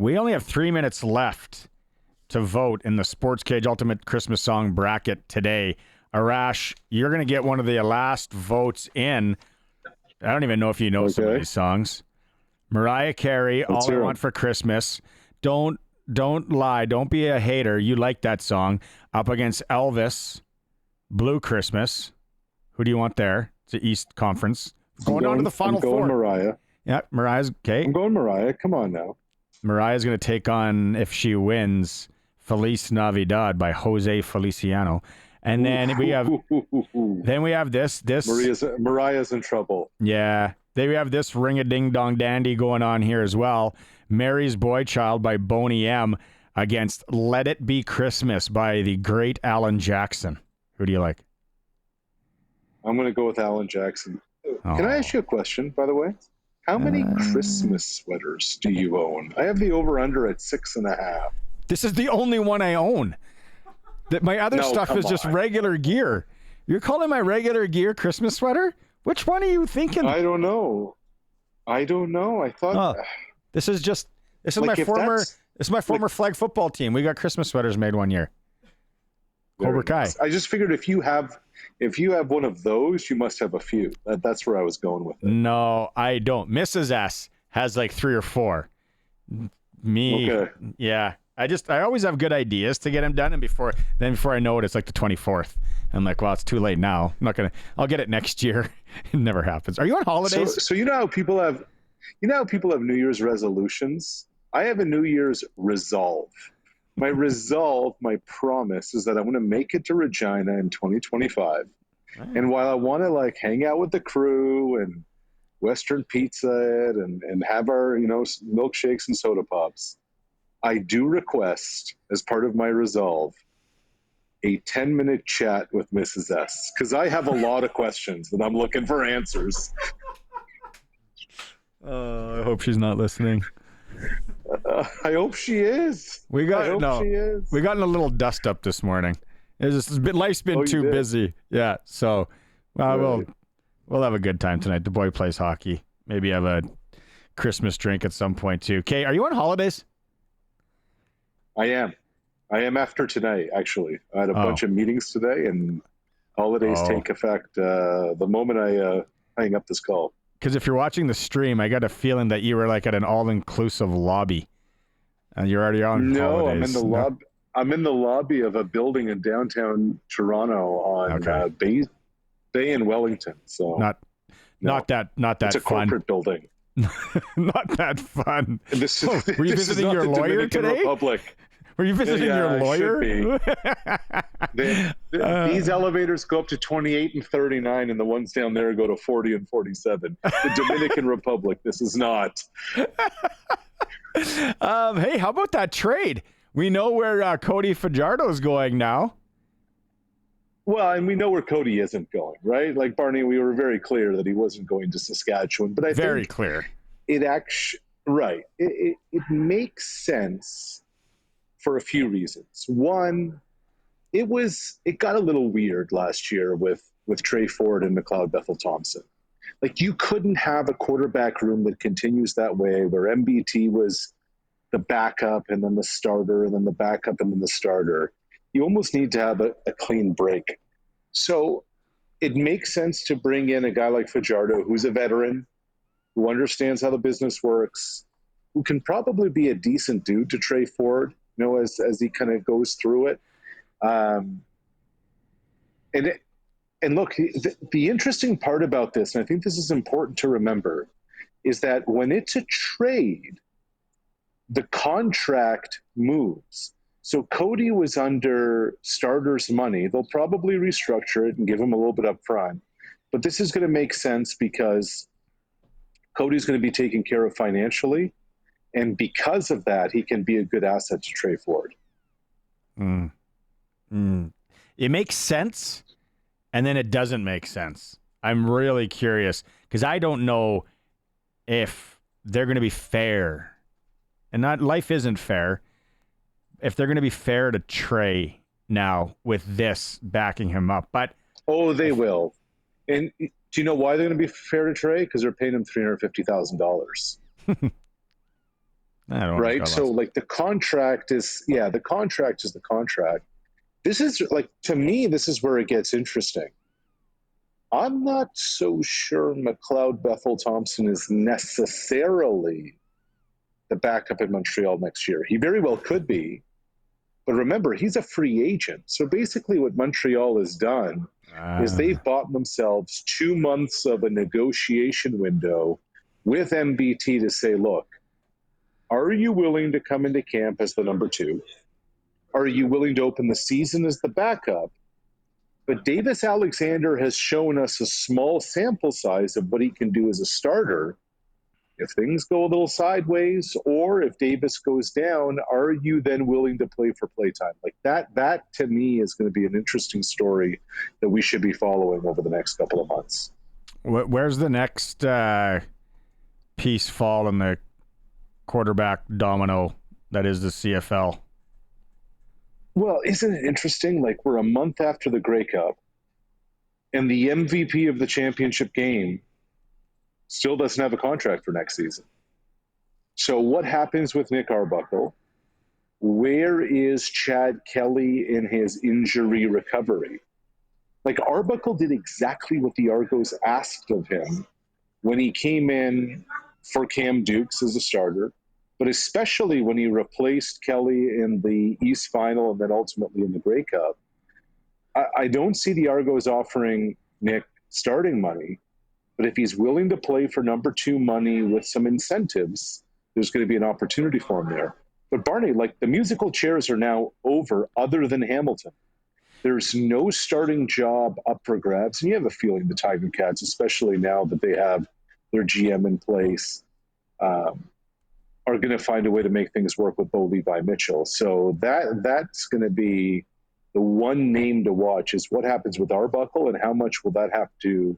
We only have 3 minutes left to vote in the Sports Cage Ultimate Christmas Song bracket today. Arash, you're going to get one of the last votes in. I don't even know if you know some of these songs. Mariah Carey, All I Want for Christmas. Don't lie. Don't be a hater. You like that song. Up against Elvis, Blue Christmas. Who do you want there? It's the East Conference. Going on to the Final Four. I'm going Mariah. Yeah, Mariah's okay. I'm going Mariah. Come on now. Mariah's going to take on, if she wins, Feliz Navidad by Jose Feliciano. And then we have this. Mariah's in trouble. Yeah. Then we have this ring-a-ding-dong dandy going on here as well. Mary's Boy Child by Boney M against Let It Be Christmas by the great Alan Jackson. Who do you like? I'm going to go with Alan Jackson. Can I ask you a question, by the way? How many Christmas sweaters do you own? I have the over-under at 6.5. This is the only one I own. My other stuff is just regular gear. You're calling my regular gear Christmas sweater? Which one are you thinking? I don't know. I thought this is my former flag football team. We got Christmas sweaters made one year. Cobra Kai. I just figured if you have one of those, you must have a few. That's where I was going with it. No, I don't. Mrs. S has like 3 or 4. Me, okay. Yeah. I always have good ideas to get them done, and before I know it, it's like the 24th. I'm like, well, it's too late now. I'll get it next year. It never happens. Are you on holidays? So you know how people have New Year's resolutions? I have a New Year's resolve. My resolve, my promise is that I'm going to make it to Regina in 2025. Oh. And while I want to hang out with the crew and Western pizza and have our, milkshakes and soda pops, I do request, as part of my resolve, a 10-minute chat with Mrs. S, because I have a lot of questions that I'm looking for answers. I hope she's not listening. I hope she is. She is. We got in a little dust up this morning. Life's been too busy. Yeah, so we'll have a good time tonight. The boy plays hockey. Maybe have a Christmas drink at some point too. Kay, are you on holidays? I am after tonight, actually. I had a bunch of meetings today, and holidays take effect the moment I hang up this call. Because if you're watching the stream, I got a feeling that you were at an all-inclusive lobby, and you're already on holidays. I'm in the lobby of a building in downtown Toronto on Bay in Wellington. So not that it's a fun. Corporate building. Not that fun. Were you visiting your lawyer today? Republic. Were you visiting your lawyer? These elevators go up to 28 and 39, and the ones down there go to 40 and 47. The Dominican Republic. This is not. Hey, how about that trade? We know where Cody Fajardo is going now. Well, and we know where Cody isn't going, right? Like, Barney, we were very clear that he wasn't going to Saskatchewan. But I think clear. It actually, right. It makes sense for a few reasons. One, it got a little weird last year with Trey Ford and McLeod Bethel-Thompson. You couldn't have a quarterback room that continues that way, where MBT was the backup and then the starter and then the backup and then the starter. You almost need to have a clean break. So it makes sense to bring in a guy like Fajardo, who's a veteran, who understands how the business works, who can probably be a decent dude to Trey Ford, as he kind of goes through it. And look, the interesting part about this, and I think this is important to remember, is that when it's a trade, the contract moves. So Cody was under starters money. They'll probably restructure it and give him a little bit up front. But this is going to make sense because Cody's going to be taken care of financially. And because of that, he can be a good asset to Trey Ford. It makes sense, and then it doesn't make sense. I'm really curious because I don't know if they're going to be fair. And life isn't fair. If they're going to be fair to Trey now with this backing him up. But they will. And do you know why they're going to be fair to Trey? Because they're paying him $350,000. right? So like the contract is the contract is the contract. This is like, to me, this is where it gets interesting. I'm not so sure McLeod Bethel-Thompson is necessarily the backup in Montreal next year. He very well could be, but remember, he's a free agent. So basically what Montreal has done is they've bought themselves 2 months of a negotiation window with MBT to say, look, are you willing to come into camp as the number 2? Are you willing to open the season as the backup? But Davis Alexander has shown us a small sample size of what he can do as a starter. If things go a little sideways, or if Davis goes down, are you then willing to play for playtime? Like that to me is going to be an interesting story that we should be following over the next couple of months. Where's the next piece fall in the quarterback domino that is the CFL? Well, isn't it interesting? Like, we're a month after the Grey Cup, and the MVP of the championship game still doesn't have a contract for next season. So what happens with Nick Arbuckle? Where is Chad Kelly in his injury recovery? Like, Arbuckle did exactly what the Argos asked of him when he came in for Cam Dukes as a starter, but especially when he replaced Kelly in the East Final and then ultimately in the Grey Cup. I don't see the Argos offering Nick starting money, but if he's willing to play for number 2 money with some incentives, there's going to be an opportunity for him there. But Barney, like, the musical chairs are now over other than Hamilton. There's no starting job up for grabs. And you have a feeling the Tiger Cats, especially now that they have their GM in place, are going to find a way to make things work with Bo Levi Mitchell. So that's going to be the one name to watch, is what happens with Arbuckle and how much will that have to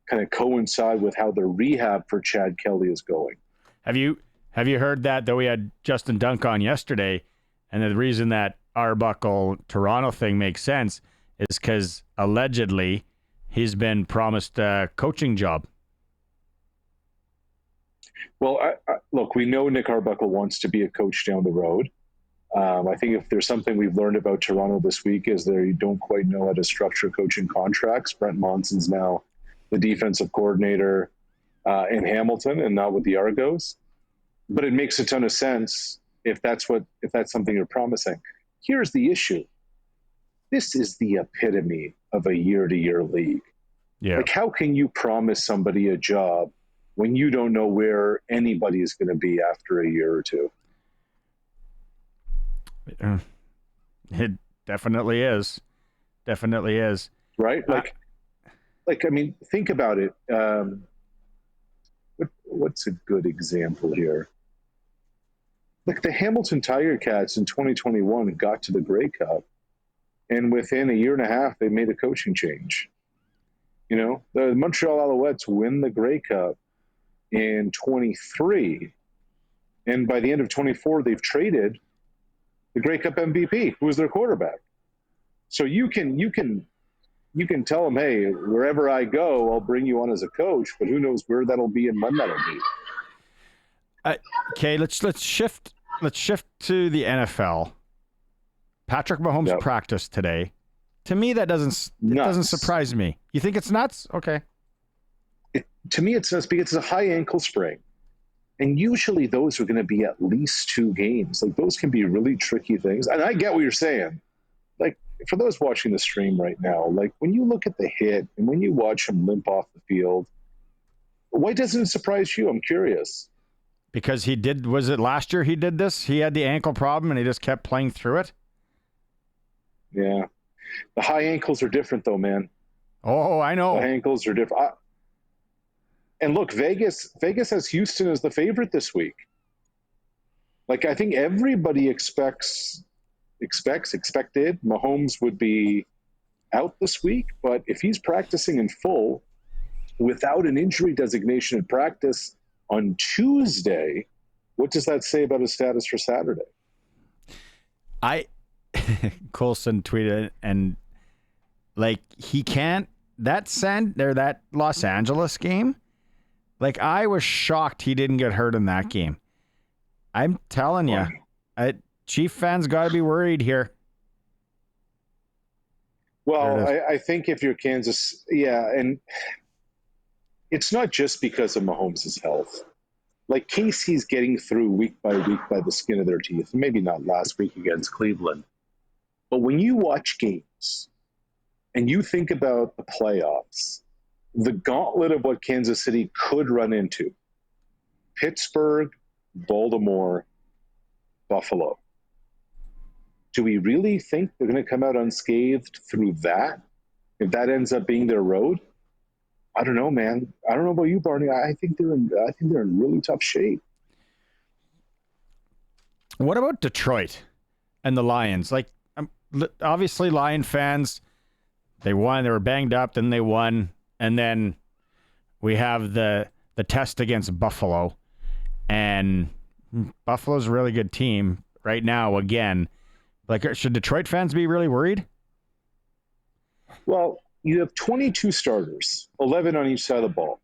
kind of coincide with how the rehab for Chad Kelly is going. Have you heard that, though? We had Justin Dunk on yesterday, and the reason that Arbuckle Toronto thing makes sense is because allegedly he's been promised a coaching job. Well, look, we know Nick Arbuckle wants to be a coach down the road. I think if there's something we've learned about Toronto this week is they don't quite know how to structure coaching contracts. Brent Monson's now the defensive coordinator in Hamilton and not with the Argos. But it makes a ton of sense if that's something you're promising. Here's the issue. This is the epitome of a year-to-year league. Yeah. Like, how can you promise somebody a job when you don't know where anybody is going to be after a year or two? It definitely is. Definitely is. Right? Like, I mean, think about it. What's a good example here? Like, the Hamilton Tiger Cats in 2021 got to the Grey Cup, and within a year and a half, they made a coaching change. You know, the Montreal Alouettes win the Grey Cup in 23, and by the end of 24, they've traded the Grey Cup MVP, who was their quarterback. So you can tell them, hey, wherever I go, I'll bring you on as a coach, but who knows where that'll be and when that'll be. Okay, let's shift to the NFL. Patrick Mahomes practiced today. To me, that doesn't surprise me. You think it's nuts? Okay. To me, it's nuts because it's a high ankle sprain. And usually those are going to be at least 2 games. Like, those can be really tricky things. And I get what you're saying. Like, for those watching the stream right now, like, when you look at the hit and when you watch him limp off the field, why doesn't it surprise you? I'm curious. Because was it last year he did this? He had the ankle problem and he just kept playing through it? Yeah. The high ankles are different, though, man. Oh, I know. The ankles are different. And look, Vegas has Houston as the favorite this week. Like, I think everybody expected Mahomes would be out this week, but if he's practicing in full without an injury designation in practice on Tuesday, what does that say about his status for Saturday? Coulson tweeted, and like, he can't, that Los Angeles game, like, I was shocked he didn't get hurt in that game. I'm telling you, Chief fans got to be worried here. Well, I think if you're Kansas, and it's not just because of Mahomes' health. Like KC's getting through week by week by the skin of their teeth. Maybe not last week against Cleveland. But when you watch games and you think about the playoffs, the gauntlet of what Kansas City could run into, Pittsburgh, Baltimore, Buffalo. Do we really think they're going to come out unscathed through that? If that ends up being their road? I don't know, man. I don't know about you, Barney. I think they're in really tough shape. What about Detroit and the Lions? Like, obviously, Lion fans, they won. They were banged up, then they won, and then we have the test against Buffalo, and Buffalo's a really good team right now. Again, like, should Detroit fans be really worried? Well, you have 22 starters, 11 on each side of the ball.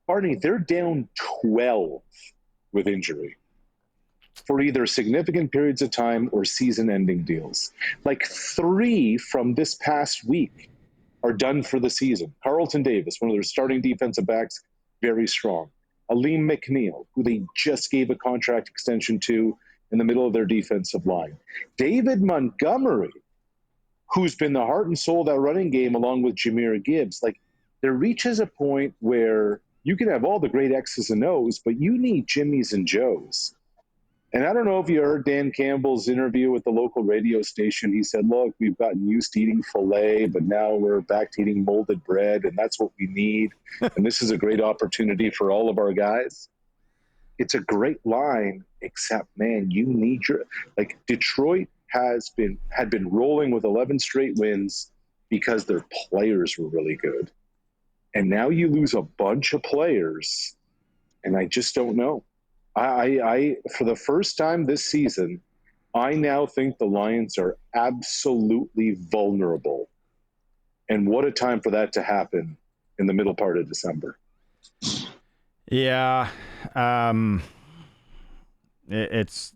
Barney, they're down 12 with injury for either significant periods of time or season-ending deals. Like 3 from this past week are done for the season. Carlton Davis, one of their starting defensive backs, very strong. Aleem McNeil, who they just gave a contract extension to in the middle of their defensive line. David Montgomery, who's been the heart and soul of that running game along with Jahmyr Gibbs. Like, there reaches a point where you can have all the great X's and O's, but you need Jimmys and Joes. And I don't know if you heard Dan Campbell's interview with the local radio station. He said, look, we've gotten used to eating filet, but now we're back to eating molded bread, and that's what we need. And this is a great opportunity for all of our guys. It's a great line, except, man, you need like, Detroit had been rolling with 11 straight wins because their players were really good. And now you lose a bunch of players, and I just don't know. I for the first time this season, I now think the Lions are absolutely vulnerable. And what a time for that to happen in the middle part of December. Yeah. It's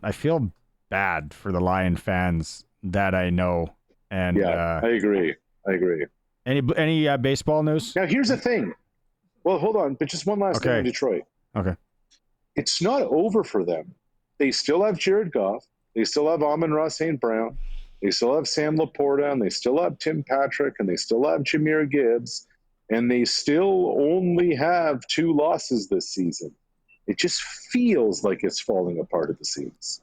I feel bad for the Lion fans that I know. And yeah, I agree. Any baseball news? Now, here's the thing. Well, hold on, but just one last thing in Detroit. Okay. It's not over for them. They still have Jared Goff. They still have Amon-Ra St. Brown. They still have Sam Laporta, and they still have Tim Patrick, and they still have Jahmyr Gibbs, and they still only have 2 losses this season. It just feels like it's falling apart at the seams.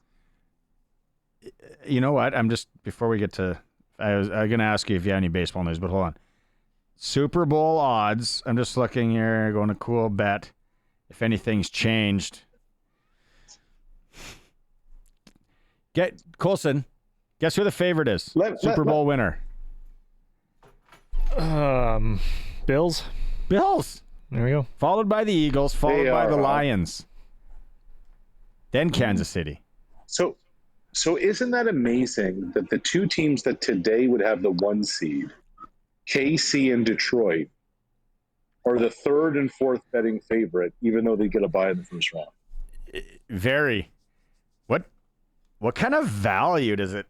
You know what? Before we get to, I was going to ask you if you have any baseball news, but hold on. Super Bowl odds. I'm just looking here, going to cool bet. If anything's changed. Colson, guess who the favorite is? Super Bowl winner. Bills. There we go. Followed by the Eagles, followed by the Lions. Then Kansas City. So isn't that amazing that the 2 teams that today would have the 1 seed, KC and Detroit, are the 3rd and 4th betting favorite, even though they get a bye in the first round? Very. What kind of value does it?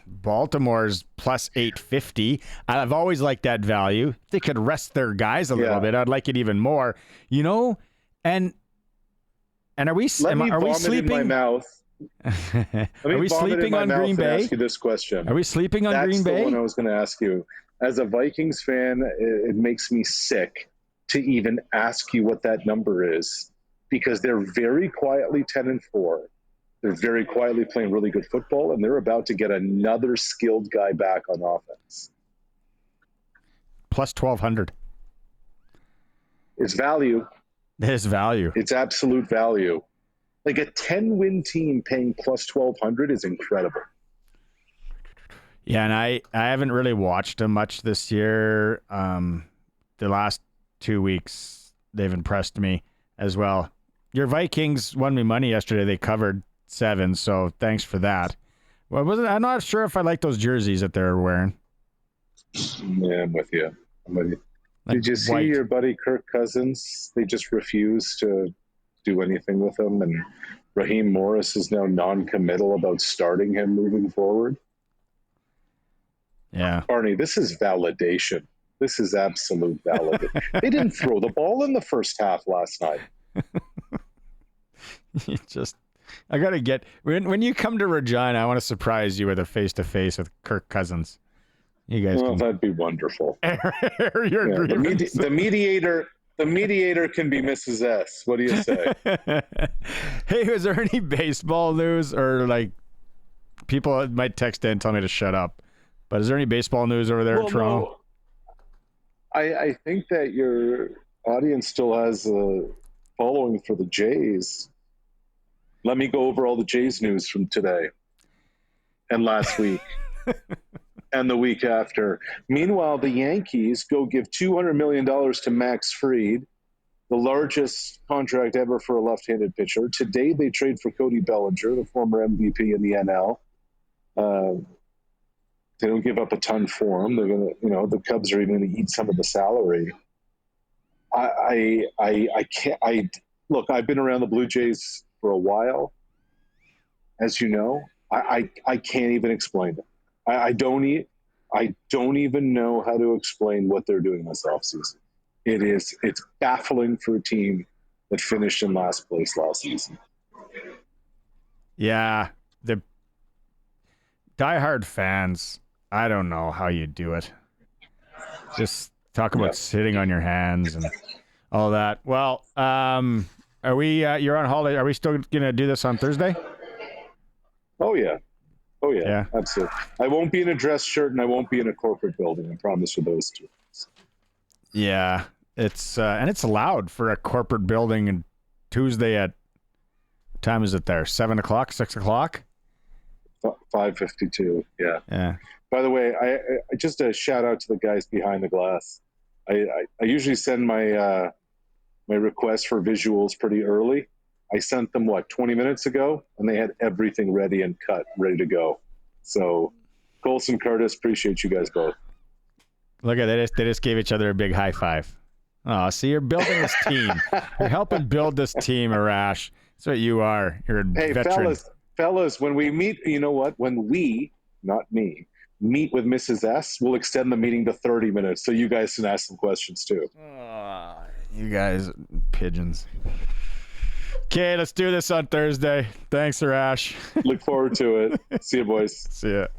Baltimore's plus 850. I've always liked that value. If they could rest their guys a little bit, I'd like it even more. You know, and are we sleeping? In my mouth. Are we sleeping on Green Bay? Ask you this question. Are we sleeping on Green Bay? That's the one I was going to ask you. As a Vikings fan, it makes me sick to even ask you what that number is, because they're very quietly 10-4. They're very quietly playing really good football, and they're about to get another skilled guy back on offense. Plus 1,200. It's value. It is value. It's absolute value. Like, a 10-win team paying plus 1,200 is incredible. Yeah, and I haven't really watched them much this year. The last 2 weeks, they've impressed me as well. Your Vikings won me money yesterday. They covered 7, so thanks for that. Well, I'm not sure if I like those jerseys that they're wearing. Yeah, I'm with you. Did you see your buddy Kirk Cousins? They just refuse to do anything with him, and Raheem Morris is now non-committal about starting him moving forward. Yeah. Barney, this is validation. This is absolute validation. They didn't throw the ball in the first half last night. I got to get, when you come to Regina, I want to surprise you with a face-to-face with Kirk Cousins. You guys that'd be wonderful. Your the mediator can be Mrs. S. What do you say? Hey, was there any baseball news, or like people might text in and tell me to shut up? But is there any baseball news over there in Toronto? No. I think that your audience still has a following for the Jays. Let me go over all the Jays news from today and last week and the week after. Meanwhile, the Yankees go give $200 million to Max Fried, the largest contract ever for a left-handed pitcher. Today, they trade for Cody Bellinger, the former MVP in the NL. They don't give up a ton for him. They're gonna, the Cubs are even going to eat some of the salary. I can't. Look, I've been around the Blue Jays for a while, as you know. I can't even explain it. I don't even know how to explain what they're doing this offseason. It's baffling for a team that finished in last place last season. Yeah, the diehard fans, I don't know how you do it. Just talk about sitting on your hands and all that. Well, are we? You're on holiday. Are we still gonna do this on Thursday? Oh yeah, absolutely. I won't be in a dress shirt and I won't be in a corporate building. I promise you those two things. Yeah, it's and it's allowed for a corporate building. And Tuesday at what time is it there? 7 o'clock, 6 o'clock. 5:52. Yeah. Yeah. By the way, I just a shout out to the guys behind the glass. I usually send my my requests for visuals pretty early. I sent them 20 minutes ago, and they had everything ready and cut, ready to go. So, Colson, Curtis, appreciate you guys both. Look at that! They just gave each other a big high five. Oh, see, you're building this team. You're helping build this team, Arash. That's what you are. You're a veteran. Fellas, when we meet, you know what? When we, not me, meet with Mrs. S, we'll extend the meeting to 30 minutes so you guys can ask some questions too. You guys, pigeons. Okay, let's do this on Thursday. Thanks, Arash. Look forward to it. See you, boys. See ya.